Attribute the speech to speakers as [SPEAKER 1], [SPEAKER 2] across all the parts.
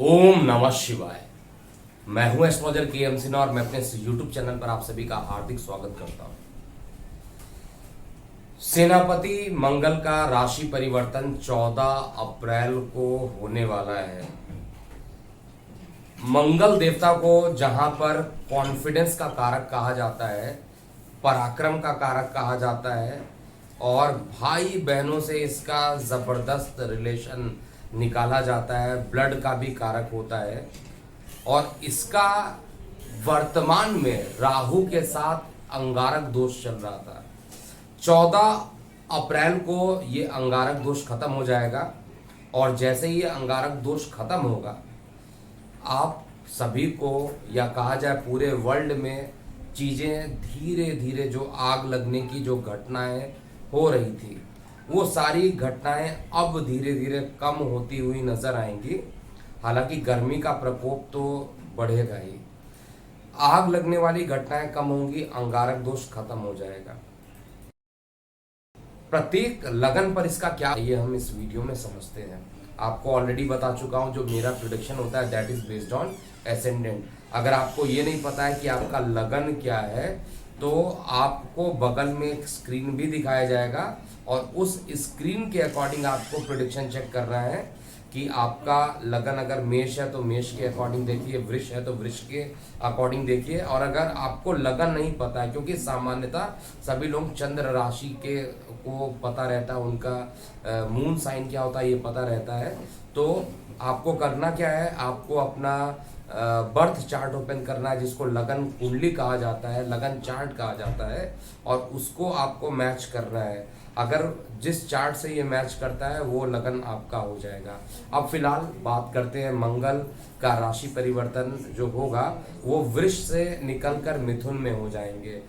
[SPEAKER 1] ओम नमः शिवाय। मैं हूं एस्ट्रोलॉजर के एम सिन्हा और मैं अपने यूट्यूब चैनल पर आप सभी का हार्दिक स्वागत करता हूं। सेनापति मंगल का राशि परिवर्तन 14 अप्रैल को होने वाला है। मंगल देवता को जहां पर कॉन्फिडेंस का कारक कहा जाता है, पराक्रम का कारक कहा जाता है और भाई बहनों से इसका जबरदस्त रिलेशन निकाला जाता है, ब्लड का भी कारक होता है और इसका वर्तमान में राहु के साथ अंगारक दोष चल रहा था। 14 अप्रैल को ये अंगारक दोष खत्म हो जाएगा और जैसे ही ये अंगारक दोष खत्म होगा, आप सभी को या कहा जाए पूरे वर्ल्ड में चीज़ें धीरे धीरे जो आग लगने की जो घटनाएं हो रही थी, वो सारी घटनाएं अब धीरे धीरे कम होती हुई नजर आएंगी। हालांकि गर्मी का प्रकोप तो बढ़ेगा ही, आग लगने वाली घटनाएं कम होंगी, अंगारक दोष खत्म हो जाएगा। प्रत्येक लगन पर इसका क्या, ये हम इस वीडियो में समझते हैं। आपको ऑलरेडी बता चुका हूं, जो मेरा प्रेडिक्शन होता है that is based on ascendant. अगर आपको ये नहीं पता है कि आपका लगन क्या है, तो आपको बगल में एक स्क्रीन भी दिखाया जाएगा और उस स्क्रीन के अकॉर्डिंग आपको प्रेडिक्शन चेक करना है कि आपका लगन अगर मेष है तो मेष के अकॉर्डिंग देखिए, वृष है तो वृष के अकॉर्डिंग देखिए। और अगर आपको लगन नहीं पता है, क्योंकि सामान्यतः सभी लोग चंद्र राशि के को पता रहता है, उनका मून साइन क्या होता है ये पता रहता है, तो आपको करना क्या है, आपको अपना बर्थ चार्ट ओपन करना है, जिसको लगन कुंडली कहा जाता है, लगन चार्ट कहा जाता है, और उसको आपको मैच करना है। अगर जिस चार्ट से ये मैच करता है वो लगन आपका हो जाएगा। अब फिलहाल बात करते हैं मंगल का राशि परिवर्तन जो होगा वो वृष से निकलकर मिथुन में हो जाएंगे।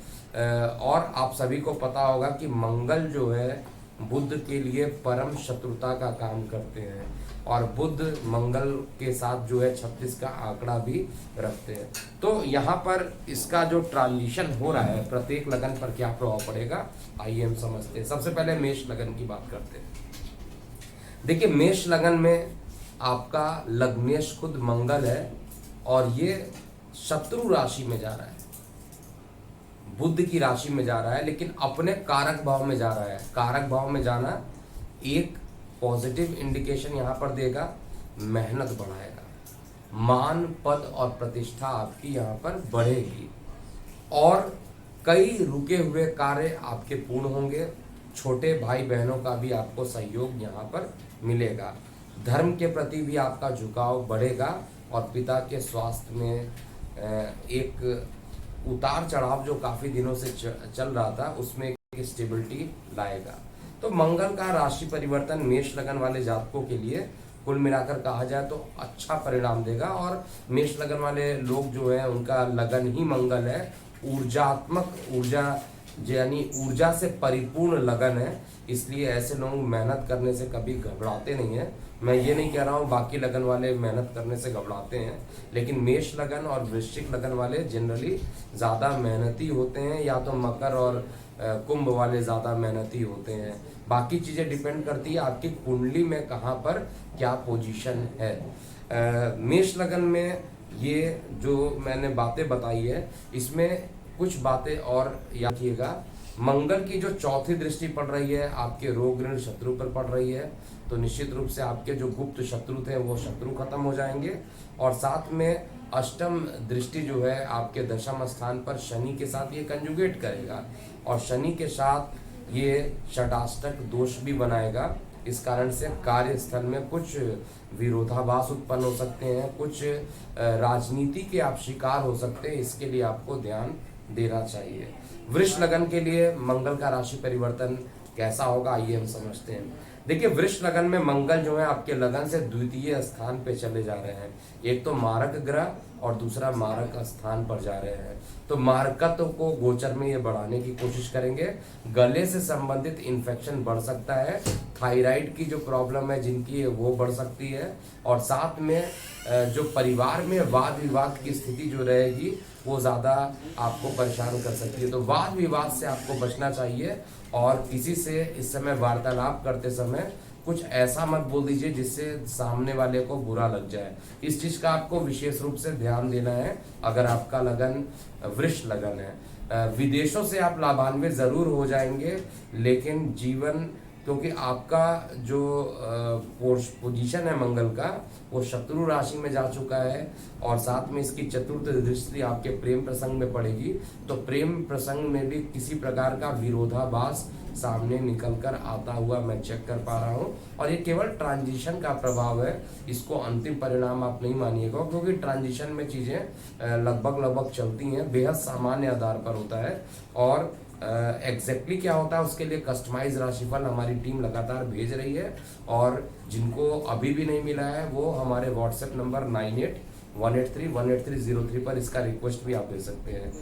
[SPEAKER 1] और आप सभी को पता होगा कि मंगल जो है बुध के लिए परम शत्रुता का काम करते हैं और बुध मंगल के साथ जो है 36 का आंकड़ा भी रखते हैं। तो यहाँ पर इसका जो ट्रांजिशन हो रहा है प्रत्येक लगन पर क्या प्रभाव पड़ेगा, आइए हम समझते हैं। सबसे पहले मेष लगन की बात करते हैं। देखिए, मेष लगन में आपका लग्नेश खुद मंगल है और ये शत्रु राशि में जा रहा है, बुध की राशि में जा रहा है, लेकिन अपने कारक भाव में जा रहा है। कारक भाव में जाना एक पॉजिटिव इंडिकेशन यहाँ पर देगा, मेहनत बढ़ाएगा, मान पद और प्रतिष्ठा आपकी यहाँ पर बढ़ेगी और कई रुके हुए कार्य आपके पूर्ण होंगे। छोटे भाई बहनों का भी आपको सहयोग यहाँ पर मिलेगा। धर्म के प्रति भी आपका झुकाव बढ़ेगा और पिता के स्वास्थ्य में एक उतार चढ़ाव जो काफी दिनों से चल रहा था उसमें एक स्टेबिलिटी लाएगा। तो मंगल का राशि परिवर्तन मेष लगन वाले जातकों के लिए कुल मिलाकर कहा जाए तो अच्छा परिणाम देगा। और मेष लगन वाले लोग जो है उनका लगन ही मंगल है, ऊर्जात्मक ऊर्जा यानी ऊर्जा से परिपूर्ण लगन है, इसलिए ऐसे लोग मेहनत करने से कभी घबराते नहीं है। मैं ये नहीं कह रहा हूँ बाकी लगन वाले मेहनत करने से घबराते हैं, लेकिन मेष लगन और वृश्चिक लगन वाले जनरली ज़्यादा मेहनती होते हैं, या तो मकर और कुंभ वाले ज़्यादा मेहनती होते हैं। बाकी चीज़ें डिपेंड करती है आपकी कुंडली में कहाँ पर क्या पोजीशन है। मेष लगन में ये जो मैंने बातें बताई है इसमें कुछ बातें और याद रखिएगा। मंगल की जो चौथी दृष्टि पड़ रही है आपके रोग ऋण शत्रु पर पड़ रही है, तो निश्चित रूप से आपके जो गुप्त शत्रु थे वो शत्रु खत्म हो जाएंगे। और साथ में अष्टम दृष्टि जो है आपके दशम स्थान पर शनि के साथ ये कंजुगेट करेगा और शनि के साथ ये षटाष्टक दोष भी बनाएगा। इस कारण से कार्यस्थल में कुछ विरोधाभास उत्पन्न हो सकते हैं, कुछ राजनीति के आप शिकार हो सकते हैं, इसके लिए आपको ध्यान देना चाहिए। वृष लगन के लिए मंगल का राशि परिवर्तन कैसा होगा, आइए हम समझते हैं। देखिए, वृष लगन में मंगल जो है आपके लगन से द्वितीय स्थान पे चले जा रहे हैं। एक तो मारक ग्रह और दूसरा मारक स्थान पर जा रहे हैं, तो मारकत्व को गोचर में ये बढ़ाने की कोशिश करेंगे। गले से संबंधित इन्फेक्शन बढ़ सकता है, थायराइड की जो प्रॉब्लम है जिनकी है वो बढ़ सकती है, और साथ में जो परिवार में वाद विवाद की स्थिति जो रहेगी वो ज़्यादा आपको परेशान कर सकती है। तो वाद विवाद से आपको बचना चाहिए और किसी से इस समय वार्तालाप करते समय कुछ ऐसा मत बोल दीजिए जिससे सामने वाले को बुरा लग जाए। इस चीज का आपको विशेष रूप से ध्यान देना है। अगर आपका लगन वृष लगन है, विदेशों से आप लाभान्वित जरूर हो जाएंगे, लेकिन जीवन, क्योंकि आपका जो पोजीशन है मंगल का, वो शत्रु राशि में जा चुका है और साथ में इसकी चतुर्थ दृष्टि आपके प्रेम प्रसंग में पड़ेगी, तो प्रेम प्रसंग में भी किसी प्रकार का विरोधाभास सामने निकल कर आता हुआ मैं चेक कर पा रहा हूँ। और ये केवल ट्रांजिशन का प्रभाव है, इसको अंतिम परिणाम आप नहीं मानिएगा, क्योंकि ट्रांजिशन में चीजें लगभग चलती हैं, बेहद सामान्य आधार पर होता है। और एग्जैक्टली क्या होता है उसके लिए कस्टमाइज राशिफल हमारी टीम लगातार भेज रही है, और जिनको अभी भी नहीं मिला है वो हमारे व्हाट्सएप नंबर 9818318303 पर इसका रिक्वेस्ट भी आप दे सकते हैं।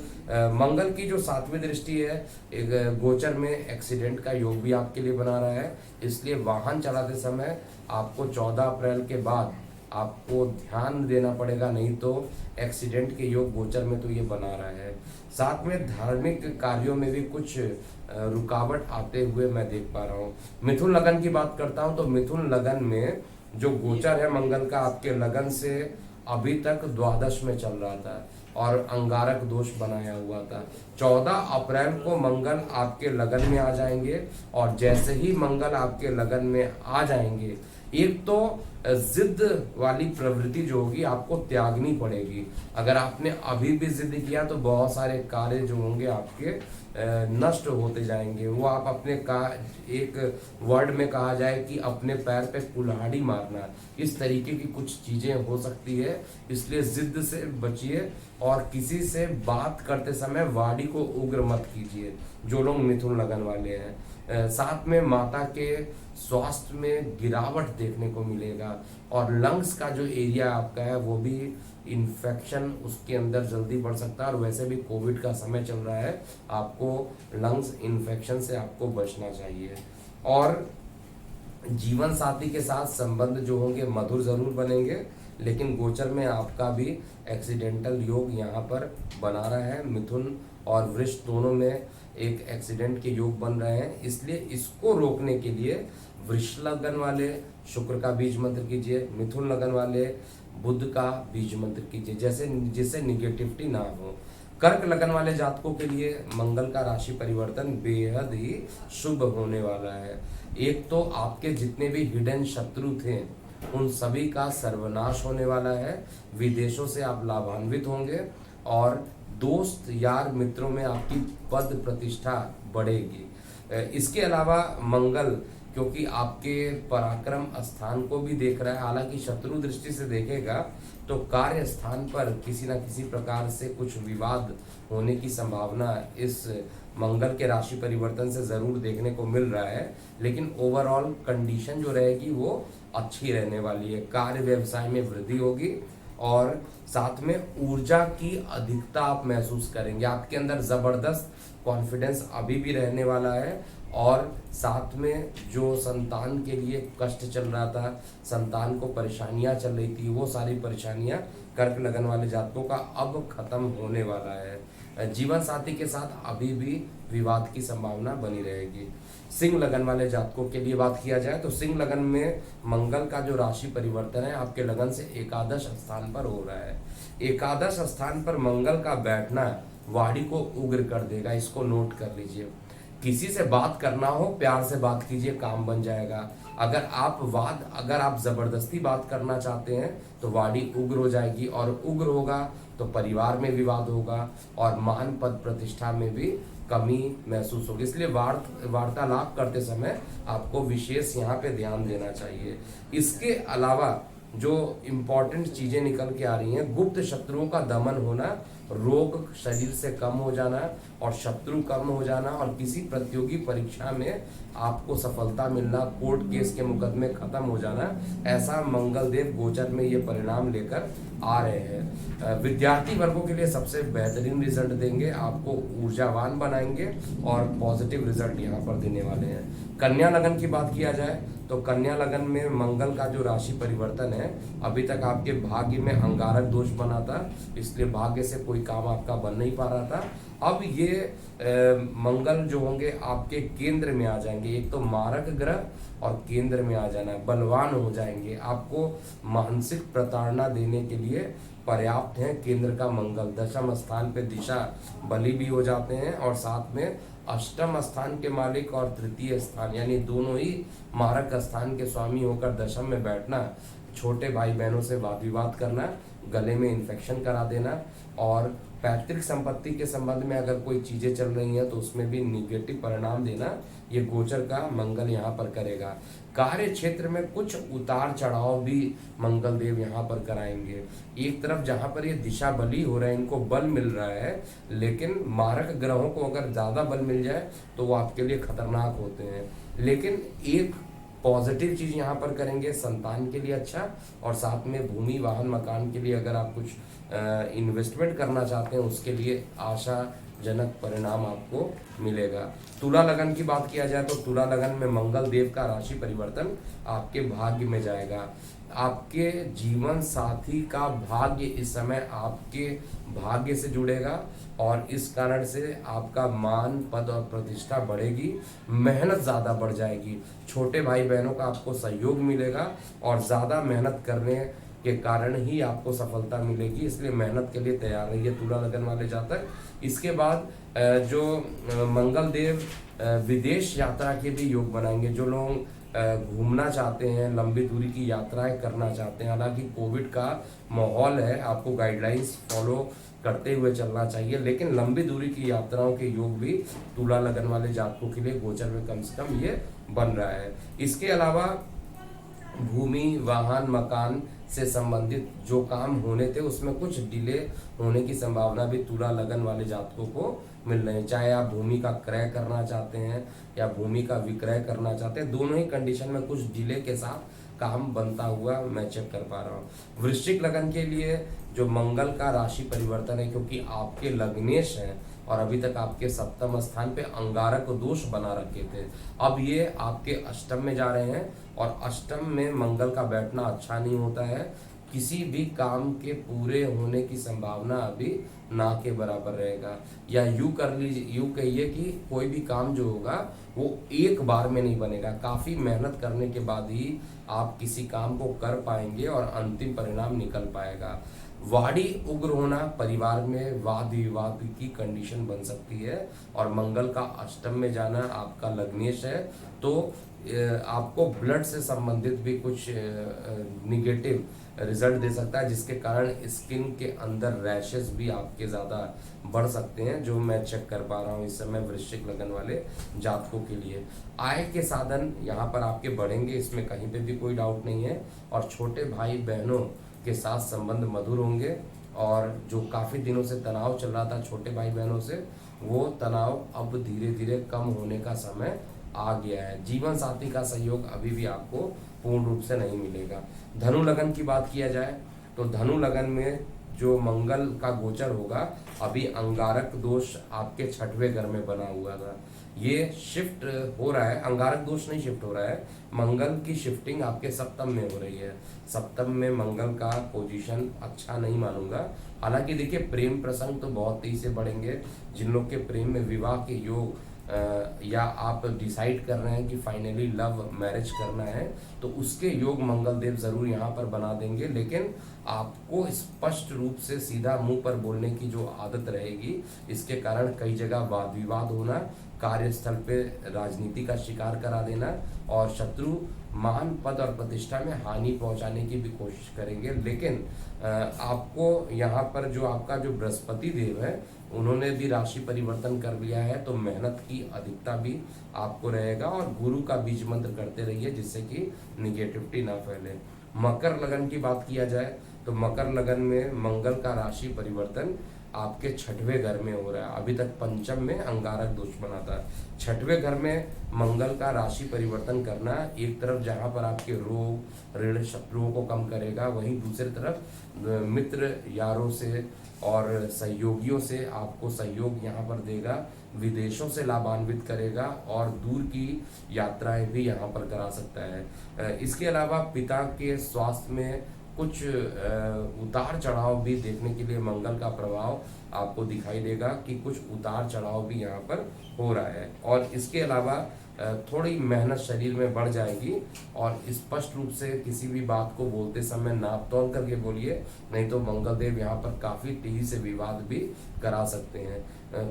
[SPEAKER 1] मंगल की जो 7वीं दृष्टि है, एक गोचर में एक्सीडेंट का योग भी आपके लिए बना रहा है, इसलिए वाहन चलाते समय आपको 14 अप्रैल के बाद आपको ध्यान देना पड़ेगा, नहीं तो एक्सीडेंट के योग गोचर में तो ये बना रहा है। साथ में धार्मिक कार्यों में भी कुछ रुकावट आते हुए मैं देख पा रहा हूँ। मिथुन लगन की बात करता हूँ तो मिथुन लगन में जो गोचर है मंगल का आपके लगन से अभी तक द्वादश में चल रहा था और अंगारक दोष बनाया हुआ था। 14 अप्रैल को मंगल आपके लगन में आ जाएंगे, और जैसे ही मंगल आपके लगन में आ जाएंगे, एक तो जिद वाली प्रवृत्ति जो होगी आपको त्यागनी पड़ेगी। अगर आपने अभी भी जिद किया तो बहुत सारे कार्य जो होंगे आपके नष्ट होते जाएंगे। वो आप अपने का एक वर्ड में कहा जाए कि अपने पैर पे कुल्हाड़ी मारना, इस तरीके की कुछ चीजें हो सकती है। इसलिए जिद से बचिए और किसी से बात करते समय वाणी को उग्र मत कीजिए, जो लोग मिथुन लगन वाले हैं। साथ में माता के स्वास्थ्य में गिरावट देखने को मिलेगा, और लंग्स का जो एरिया आपका है वो भी इन्फेक्शन उसके अंदर जल्दी बढ़ सकता है, और वैसे भी कोविड का समय चल रहा है, आपको लंग्स इन्फेक्शन से आपको बचना चाहिए। और जीवन साथी के साथ संबंध जो होंगे मधुर जरूर बनेंगे, लेकिन गोचर में आपका भी एक्सीडेंटल योग यहाँ पर बना रहा है। मिथुन और वृष दोनों में एक एक्सीडेंट के योग बन रहे हैं, इसलिए इसको रोकने के लिए वृष लगन वाले शुक्र का बीज मंत्र कीजिए, मिथुन लगन वाले बुध का बीज मंत्र कीजिए, जैसे जिससे निगेटिविटी ना हो। कर्क लगन वाले जातकों के लिए मंगल का राशि परिवर्तन बेहद ही शुभ होने वाला है। एक तो आपके जितने भी हिडन शत्रु थे उन सभी का सर्वनाश होने वाला है, विदेशों से आप लाभान्वित होंगे, और दोस्त यार मित्रों में आपकी पद प्रतिष्ठा बढ़ेगी। इसके अलावा मंगल क्योंकि आपके पराक्रम स्थान को भी देख रहा है, हालांकि शत्रु दृष्टि से देखेगा तो कार्य स्थान पर किसी न किसी प्रकार से कुछ विवाद होने की संभावना इस मंगल के राशि परिवर्तन से जरूर देखने को मिल रहा है, लेकिन ओवरऑल कंडीशन जो रहेगी वो अच्छी रहने वाली है। कार्य व्यवसाय में वृद्धि होगी, और साथ में ऊर्जा की अधिकता आप महसूस करेंगे। आपके अंदर जबरदस्त कॉन्फिडेंस अभी भी रहने वाला है, और साथ में जो संतान के लिए कष्ट चल रहा था, संतान को परेशानियां चल रही थी, वो सारी परेशानियां कर्क लगन वाले जातकों का अब खत्म होने वाला है। जीवन साथी के साथ अभी भी विवाद की संभावना बनी रहेगी। सिंह लगन वाले जातकों के लिए बात किया जाए तो सिंह लगन में मंगल का जो राशि परिवर्तन है आपके लगन से एकादश स्थान पर हो रहा है। एकादश स्थान पर मंगल का बैठना वाणी को उग्र कर देगा, इसको नोट कर लीजिए। किसी से बात करना हो प्यार से बात कीजिए, काम बन जाएगा। अगर आप जबरदस्ती बात करना चाहते हैं तो वाणी उग्र हो जाएगी, और उग्र होगा तो परिवार में विवाद होगा और मान पद प्रतिष्ठा में भी कमी महसूस होगी। इसलिए वार्तालाप करते समय आपको विशेष यहाँ पे ध्यान देना चाहिए। इसके अलावा जो इम्पोर्टेंट चीजें निकल के आ रही हैं, गुप्त शत्रुओं का दमन होना, रोग शरीर से कम हो जाना और शत्रु कम हो जाना, और किसी प्रतियोगी परीक्षा में आपको सफलता मिलना, कोर्ट केस के मुकदमे खत्म हो जाना, ऐसा मंगल देव गोचर में ये परिणाम लेकर आ रहे हैं। विद्यार्थी वर्गों के लिए सबसे बेहतरीन रिजल्ट देंगे, आपको ऊर्जावान बनाएंगे और पॉजिटिव रिजल्ट यहाँ पर देने वाले हैं। कन्या लगन की बात किया जाए तो कन्या लगन में मंगल का जो राशि परिवर्तन है, अभी तक आपके भाग्य में अंगारक दोष बना था, इसलिए भाग्य से कोई काम आपका बन नहीं पा रहा था, अब ये मंगल जो होंगे आपके केंद्र में आ जाएंगे। एक तो मारक ग्रह और केंद्र में आ जाना है, बलवान हो जाएंगे, आपको मानसिक प्रताड़ना देने के लिए पर्याप्त है। केंद्र का मंगल दशम स्थान पे दिशा बली भी हो जाते हैं, और साथ में अष्टम स्थान के मालिक और तृतीय स्थान यानी दोनों ही मारक स्थान के स्वामी होकर दशम में बैठना, छोटे भाई बहनों से वाद विवाद करना, गले में इन्फेक्शन करा देना, और पैतृक संपत्ति के संबंध में अगर कोई चीजें चल रही हैं तो उसमें भी निगेटिव परिणाम देना ये गोचर का मंगल यहाँ पर करेगा। कार्य क्षेत्र में कुछ उतार चढ़ाव भी मंगल देव यहाँ पर कराएंगे। एक तरफ जहाँ पर ये दिशा बली हो रहा है, इनको बल मिल रहा है, लेकिन मारक ग्रहों को अगर ज्यादा बल मिल जाए तो वो आपके लिए खतरनाक होते हैं। लेकिन एक पॉजिटिव चीज यहाँ पर करेंगे, संतान के लिए अच्छा, और साथ में भूमि वाहन मकान के लिए अगर आप कुछ इन्वेस्टमेंट करना चाहते हैं उसके लिए आशाजनक परिणाम आपको मिलेगा। तुला लगन की बात किया जाए तो तुला लगन में मंगल देव का राशि परिवर्तन आपके भाग्य में जाएगा। आपके जीवन साथी का भाग्य इस समय आपके भाग्य से जुड़ेगा, और इस कारण से आपका मान पद और प्रतिष्ठा बढ़ेगी, मेहनत ज़्यादा बढ़ जाएगी, छोटे भाई बहनों का आपको सहयोग मिलेगा, और ज़्यादा मेहनत करने के कारण ही आपको सफलता मिलेगी। इसलिए मेहनत के लिए तैयार रहिए तुला लगन वाले जातक। इसके बाद जो मंगल देव विदेश यात्रा के भी योग बनाएंगे। जो लोग घूमना चाहते हैं, लंबी दूरी की यात्राएं करना चाहते हैं, हालांकि कोविड का माहौल है, आपको गाइडलाइंस फॉलो करते हुए चलना चाहिए, लेकिन लंबी दूरी की यात्राओं के योग भी तुला लगन वाले जातकों के लिए गोचर में कम से कम ये बन रहा है। इसके अलावा भूमि वाहन मकान से संबंधित जो काम होने थे उसमें कुछ डिले होने की संभावना भी तुला लगन वाले जातकों को मिल रहे हैं। चाहे आप भूमि का क्रय करना चाहते हैं या भूमि का विक्रय करना चाहते हैं, दोनों ही कंडीशन में कुछ डिले के साथ काम बनता हुआ मैं चेक कर पा रहा हूँ। वृश्चिक लगन के लिए जो मंगल का राशि परिवर्तन है, क्योंकि आपके लग्नेश हैं और अभी तक आपके सप्तम स्थान पे अंगारक दोष बना रखे थे, अब ये आपके अष्टम में जा रहे हैं, और अष्टम में मंगल का बैठना अच्छा नहीं होता है। किसी भी काम के पूरे होने की संभावना अभी ना के बराबर रहेगा, या यूं कर लीजिए, यूं कहिए कि कोई भी काम जो होगा वो एक बार में नहीं बनेगा, काफी मेहनत करने के बाद ही आप किसी काम को कर पाएंगे और अंतिम परिणाम निकल पाएगा। वाणी उग्र होना, परिवार में वाद विवाद की कंडीशन बन सकती है, और मंगल का अष्टम में जाना आपका लग्नेश है, तो आपको ब्लड से संबंधित भी कुछ निगेटिव रिजल्ट दे सकता है, जिसके कारण स्किन के अंदर रैशेस भी आपके ज़्यादा बढ़ सकते हैं, जो मैं चेक कर पा रहा हूँ इस समय वृश्चिक लगन वाले जातकों के लिए। आय के साधन यहाँ पर आपके बढ़ेंगे, इसमें कहीं पे भी कोई डाउट नहीं है, और छोटे भाई बहनों के साथ संबंध मधुर होंगे, और जो काफ़ी दिनों से तनाव चल रहा था छोटे भाई बहनों से, वो तनाव अब धीरे धीरे कम होने का समय आ गया है। जीवन साथी का सहयोग अभी भी आपको पूर्ण रूप से नहीं मिलेगा। धनु लगन की बात किया जाए तो धनु लगन में जो मंगल का गोचर होगा, अभी अंगारक दोष आपके छठवें घर में बना हुआ था, ये शिफ्ट हो रहा है। अंगारक दोष नहीं शिफ्ट हो रहा है, मंगल की शिफ्टिंग आपके सप्तम में हो रही है। सप्तम में मंगल का पोजीशन अच्छा नहीं मानूंगा। हालांकि देखिए, प्रेम प्रसंग तो बहुत तेजी से बढ़ेंगे। जिन लोग के प्रेम में विवाह के योग या आप डिसाइड कर रहे हैं कि फाइनली लव मैरिज करना है, तो उसके योग मंगल देव जरूर यहाँ पर बना देंगे, लेकिन आपको स्पष्ट रूप से सीधा मुंह पर बोलने की जो आदत रहेगी, इसके कारण कई जगह वाद विवाद होना, कार्यस्थल पे राजनीति का शिकार करा देना, और शत्रु मान पद और प्रतिष्ठा में हानि पहुंचाने की भी कोशिश करेंगे। लेकिन आपको यहाँ पर जो आपका जो बृहस्पति देव है, उन्होंने भी राशि परिवर्तन कर लिया है, तो मेहनत की अधिकता भी आपको रहेगा, और गुरु का बीज मंत्र करते रहिए जिससे कि निगेटिविटी ना फैले। मकर लगन की बात किया जाए तो मकर लगन में मंगल का राशि परिवर्तन आपके छठवें घर में हो रहा है। अभी तक पंचम में अंगारक दोष बना था, छठवें घर में मंगल का राशि परिवर्तन करना एक तरफ जहां पर आपके रोग ऋण शत्रुओं को कम करेगा, वहीं दूसरी तरफ मित्र यारों से और सहयोगियों से आपको सहयोग यहाँ पर देगा, विदेशों से लाभान्वित करेगा, और दूर की यात्राएं भी यहाँ पर करा सकता है। इसके अलावा पिता के स्वास्थ्य में कुछ उतार चढ़ाव भी देखने के लिए मंगल का प्रभाव आपको दिखाई देगा कि कुछ उतार चढ़ाव भी यहाँ पर हो रहा है। और इसके अलावा थोड़ी मेहनत शरीर में बढ़ जाएगी और स्पष्ट रूप से किसी भी बात को बोलते समय नाप तोल करके बोलिए, नहीं तो मंगल देव यहाँ पर काफ़ी तेजी से विवाद भी करा सकते हैं।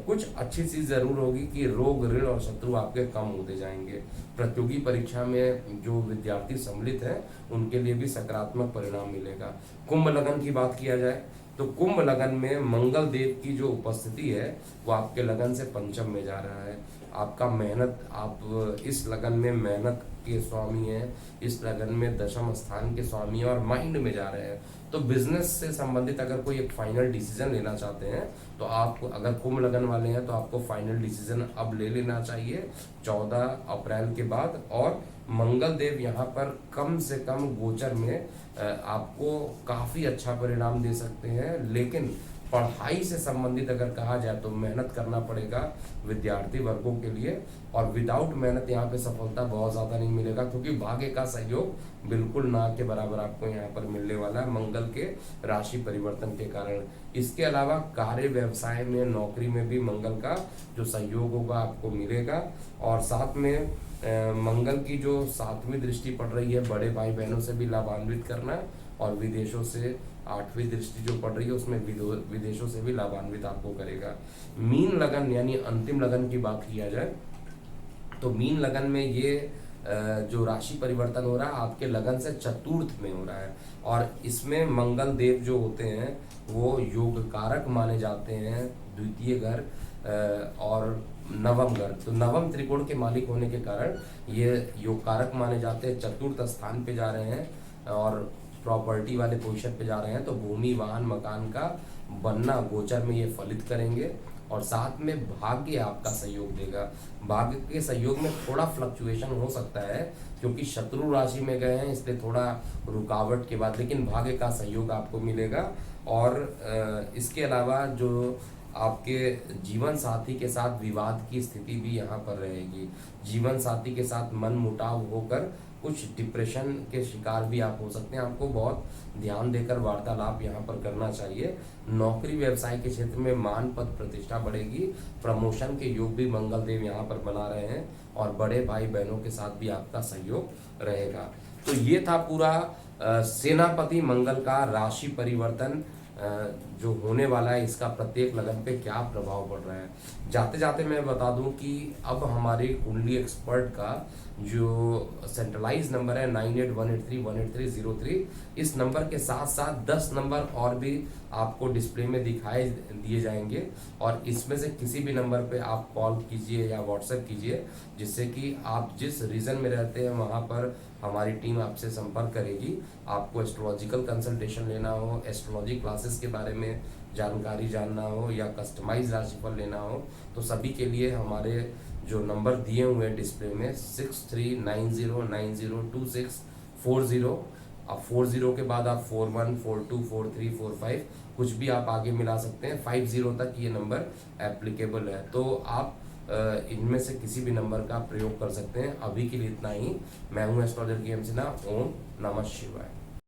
[SPEAKER 1] कुछ अच्छी चीज़ ज़रूर होगी कि रोग, ऋण और शत्रु आपके कम होते जाएंगे। प्रतियोगी परीक्षा में जो विद्यार्थी सम्मिलित हैं उनके लिए भी सकारात्मक परिणाम मिलेगा। कुंभ लगन की बात किया जाए तो कुंभ लगन में मंगल देव की जो उपस्थिति है वो आपके लगन से पंचम में जा रहा है। आपका मेहनत, आप इस लगन में मेहनत के स्वामी हैं, इस लगन में दशम स्थान के स्वामी हैं और माइंड में जा रहे हैं। तो बिजनेस से संबंधित अगर कोई एक फाइनल डिसीजन लेना चाहते हैं तो आप, अगर कुंभ लगन वाले हैं तो आपको फाइनल डिसीजन अब ले लेना चाहिए 14 अप्रैल के बाद। और मंगल देव यहाँ पर कम से कम गोचर में आपको काफ़ी अच्छा परिणाम दे सकते हैं। लेकिन पढ़ाई से संबंधित अगर कहा जाए तो मेहनत करना पड़ेगा विद्यार्थी वर्गों के लिए, और विदाउट मेहनत यहाँ पे सफलता बहुत ज़्यादा नहीं मिलेगा, क्योंकि भाग्य का सहयोग बिल्कुल ना के बराबर आपको यहाँ पर मिलने वाला है मंगल के राशि परिवर्तन के कारण। इसके अलावा कार्य, व्यवसाय में, नौकरी में भी मंगल का जो सहयोग होगा आपको मिलेगा। और साथ में मंगल की जो 7वीं दृष्टि पड़ रही है, बड़े भाई बहनों से भी लाभान्वित करना, और विदेशों से 8वीं दृष्टि जो पड़ रही है उसमें विदेशों से भी लाभान्वित आपको करेगा। मीन लगन यानी अंतिम लगन की बात किया जाए तो मीन लगन में ये जो राशि परिवर्तन हो रहा है आपके लगन से चतुर्थ में हो रहा है, और इसमें मंगल देव जो होते हैं वो योग कारक माने जाते हैं, द्वितीय घर और नवम घर। तो नवम त्रिकोण के मालिक होने के कारण ये योग कारक माने जाते हैं। चतुर्थ स्थान पे जा रहे हैं और प्रॉपर्टी वाले पोजीशन पे जा रहे हैं, तो भूमि, वाहन, मकान का बनना गोचर में ये फलित करेंगे। और साथ में भाग्य आपका सहयोग देगा। भाग्य के सहयोग में थोड़ा फ्लक्चुएशन हो सकता है क्योंकि शत्रु राशि में गए हैं, इसलिए थोड़ा रुकावट के बाद, लेकिन भाग्य का सहयोग आपको मिलेगा। और इसके अलावा जो आपके जीवन साथी के साथ विवाद की स्थिति भी यहाँ पर रहेगी। जीवन साथी के साथ मन मुटाव होकर कुछ डिप्रेशन के शिकार भी आप हो सकते हैं। आपको बहुत ध्यान देकर वार्तालाप यहाँ पर करना चाहिए। नौकरी व्यवसाय के क्षेत्र में मान, पद, प्रतिष्ठा बढ़ेगी। प्रमोशन के योग भी मंगल देव यहाँ पर बना रहे हैं, और बड़े भाई बहनों के साथ भी आपका सहयोग रहेगा। तो ये था पूरा सेनापति मंगल का राशि परिवर्तन जो होने वाला है, इसका प्रत्येक लगन पे क्या प्रभाव पड़ रहा है। जाते जाते मैं बता दूं कि अब हमारे कुंडली एक्सपर्ट का जो सेंट्रलाइज नंबर है 9818318303, इस नंबर के साथ साथ 10 नंबर और भी आपको डिस्प्ले में दिखाए दिए जाएंगे, और इसमें से किसी भी नंबर पे आप कॉल कीजिए या व्हाट्सएप कीजिए, जिससे कि आप जिस रीजन में रहते हैं वहाँ पर हमारी टीम आपसे संपर्क करेगी। आपको एस्ट्रोलॉजिकल कंसल्टेशन लेना हो, एस्ट्रोलॉजी क्लासेस के बारे में जानकारी जानना हो, या कस्टमाइज राशिफल लेना हो, तो सभी के लिए हमारे जो नंबर दिए हुए हैं डिस्प्ले में 6390902640, अब 40 के बाद आप 41, 42, 43, 45 कुछ भी आप आगे मिला सकते हैं। 50 तक ये नंबर एप्लीकेबल है, तो आप इनमें से किसी भी नंबर का प्रयोग कर सकते हैं। अभी के लिए इतना ही। मैं हूं एस्ट्रोलॉजर KM सिन्हा। ओम नमः शिवाय।